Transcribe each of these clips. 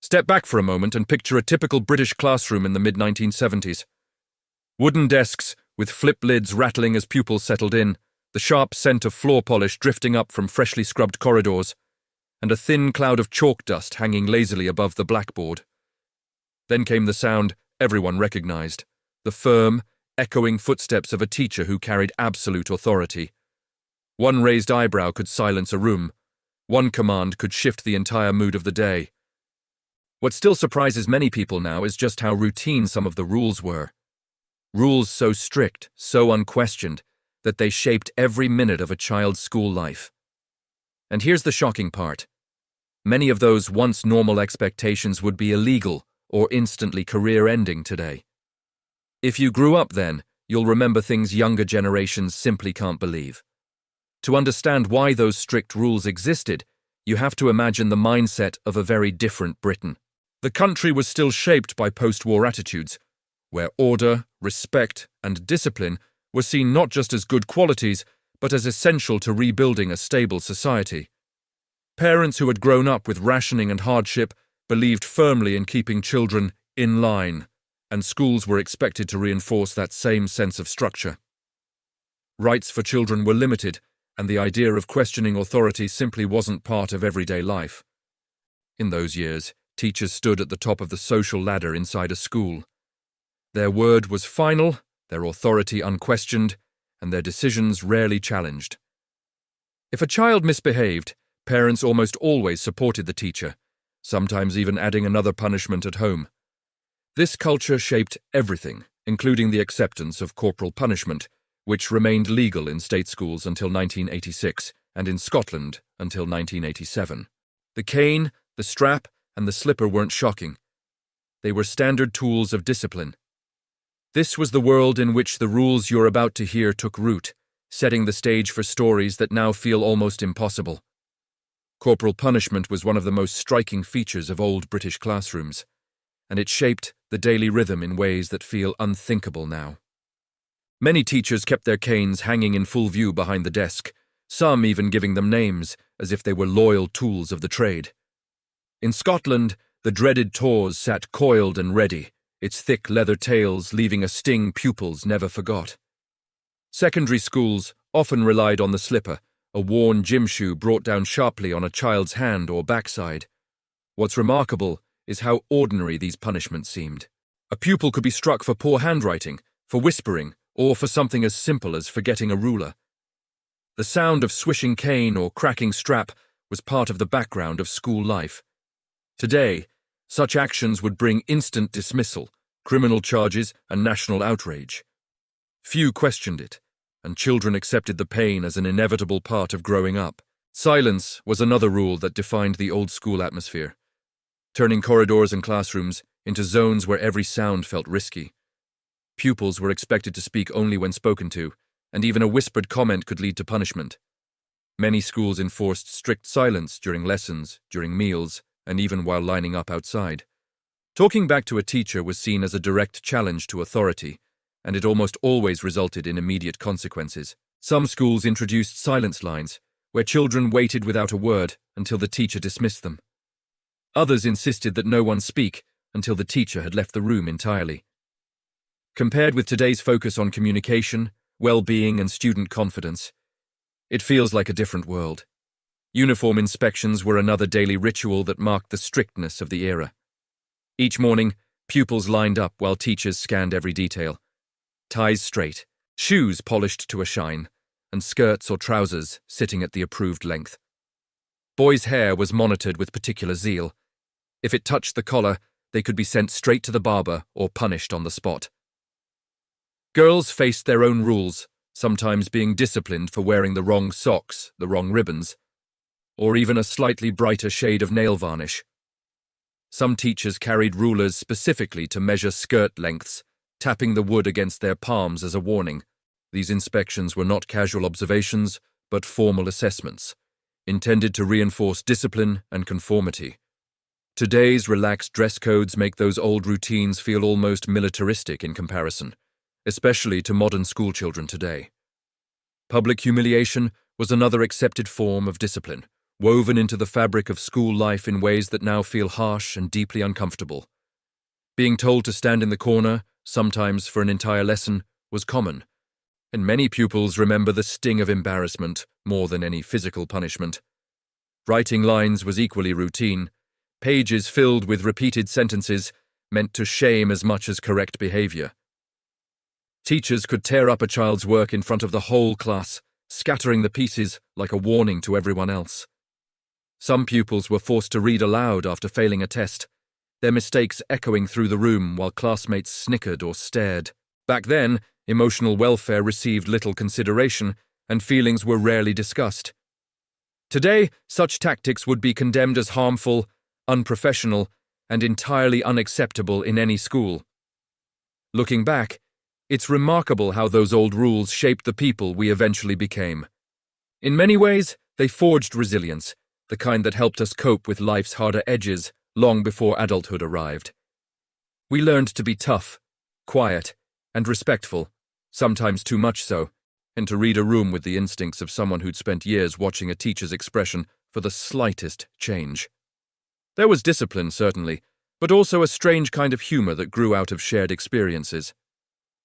Step back for a moment and picture a typical British classroom in the mid-1970s. Wooden desks, with flip lids rattling as pupils settled in, the sharp scent of floor polish drifting up from freshly scrubbed corridors, and a thin cloud of chalk dust hanging lazily above the blackboard. Then came the sound everyone recognized, the firm, echoing footsteps of a teacher who carried absolute authority. One raised eyebrow could silence a room. One command could shift the entire mood of the day. What still surprises many people now is just how routine some of the rules were. Rules so strict, so unquestioned, that they shaped every minute of a child's school life. And here's the shocking part. Many of those once normal expectations would be illegal or instantly career-ending today. If you grew up then, you'll remember things younger generations simply can't believe. To understand why those strict rules existed, you have to imagine the mindset of a very different Britain. The country was still shaped by post-war attitudes, where order, respect, and discipline were seen not just as good qualities, but as essential to rebuilding a stable society. Parents who had grown up with rationing and hardship believed firmly in keeping children in line, and schools were expected to reinforce that same sense of structure. Rights for children were limited, and the idea of questioning authority simply wasn't part of everyday life. In those years, teachers stood at the top of the social ladder inside a school. Their word was final, their authority unquestioned, and their decisions rarely challenged. If a child misbehaved, parents almost always supported the teacher, sometimes even adding another punishment at home. This culture shaped everything, including the acceptance of corporal punishment, which remained legal in state schools until 1986 and in Scotland until 1987. The cane, the strap, and the slipper weren't shocking. They were standard tools of discipline. This was the world in which the rules you're about to hear took root, setting the stage for stories that now feel almost impossible. Corporal punishment was one of the most striking features of old British classrooms, and it shaped the daily rhythm in ways that feel unthinkable now. Many teachers kept their canes hanging in full view behind the desk, some even giving them names, as if they were loyal tools of the trade. In Scotland, the dreaded Tawse sat coiled and ready, its thick leather tails leaving a sting pupils never forgot. Secondary schools often relied on the slipper, a worn gym shoe brought down sharply on a child's hand or backside. What's remarkable is how ordinary these punishments seemed. A pupil could be struck for poor handwriting, for whispering, or for something as simple as forgetting a ruler. The sound of swishing cane or cracking strap was part of the background of school life. Today, such actions would bring instant dismissal, criminal charges, and national outrage. Few questioned it, and children accepted the pain as an inevitable part of growing up. Silence was another rule that defined the old-school atmosphere, turning corridors and classrooms into zones where every sound felt risky. Pupils were expected to speak only when spoken to, and even a whispered comment could lead to punishment. Many schools enforced strict silence during lessons, during meals, and even while lining up outside. Talking back to a teacher was seen as a direct challenge to authority, and it almost always resulted in immediate consequences. Some schools introduced silence lines, where children waited without a word until the teacher dismissed them. Others insisted that no one speak until the teacher had left the room entirely. Compared with today's focus on communication, well-being, and student confidence, it feels like a different world. Uniform inspections were another daily ritual that marked the strictness of the era. Each morning, pupils lined up while teachers scanned every detail. Ties straight, shoes polished to a shine, and skirts or trousers sitting at the approved length. Boys' hair was monitored with particular zeal. If it touched the collar, they could be sent straight to the barber or punished on the spot. Girls faced their own rules, sometimes being disciplined for wearing the wrong socks, the wrong ribbons, or even a slightly brighter shade of nail varnish. Some teachers carried rulers specifically to measure skirt lengths, tapping the wood against their palms as a warning. These inspections were not casual observations, but formal assessments, intended to reinforce discipline and conformity. Today's relaxed dress codes make those old routines feel almost militaristic in comparison, especially to modern schoolchildren today. Public humiliation was another accepted form of discipline, woven into the fabric of school life in ways that now feel harsh and deeply uncomfortable. Being told to stand in the corner, sometimes for an entire lesson, was common, and many pupils remember the sting of embarrassment more than any physical punishment. Writing lines was equally routine, pages filled with repeated sentences meant to shame as much as correct behavior. Teachers could tear up a child's work in front of the whole class, scattering the pieces like a warning to everyone else. Some pupils were forced to read aloud after failing a test, their mistakes echoing through the room while classmates snickered or stared. Back then, emotional welfare received little consideration, and feelings were rarely discussed. Today, such tactics would be condemned as harmful, unprofessional, and entirely unacceptable in any school. Looking back, it's remarkable how those old rules shaped the people we eventually became. In many ways, they forged resilience, the kind that helped us cope with life's harder edges long before adulthood arrived. We learned to be tough, quiet, and respectful, sometimes too much so, and to read a room with the instincts of someone who'd spent years watching a teacher's expression for the slightest change. There was discipline, certainly, but also a strange kind of humor that grew out of shared experiences.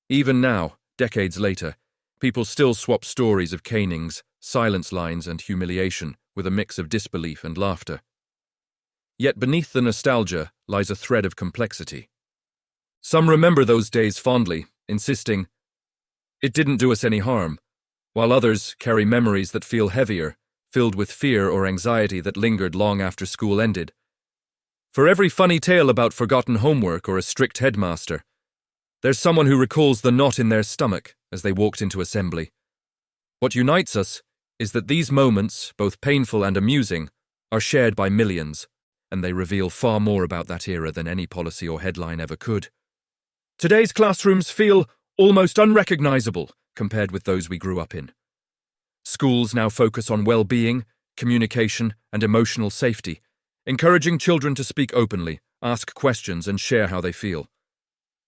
Even now, decades later, people still swap stories of canings, silence lines, and humiliation with a mix of disbelief and laughter. Yet beneath the nostalgia lies a thread of complexity. Some remember those days fondly, insisting, "It didn't do us any harm," while others carry memories that feel heavier, filled with fear or anxiety that lingered long after school ended. For every funny tale about forgotten homework or a strict headmaster, there's someone who recalls the knot in their stomach as they walked into assembly. What unites us is that these moments, both painful and amusing, are shared by millions, and they reveal far more about that era than any policy or headline ever could. Today's classrooms feel almost unrecognizable compared with those we grew up in. Schools now focus on well-being, communication, and emotional safety, encouraging children to speak openly, ask questions, and share how they feel.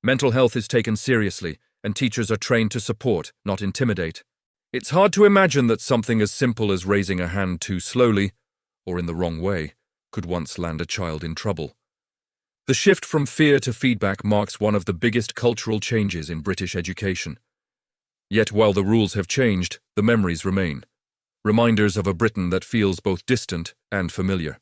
Mental health is taken seriously, and teachers are trained to support, not intimidate. It's hard to imagine that something as simple as raising a hand too slowly, or in the wrong way, could once land a child in trouble. The shift from fear to feedback marks one of the biggest cultural changes in British education. Yet while the rules have changed, the memories remain. Reminders of a Britain that feels both distant and familiar.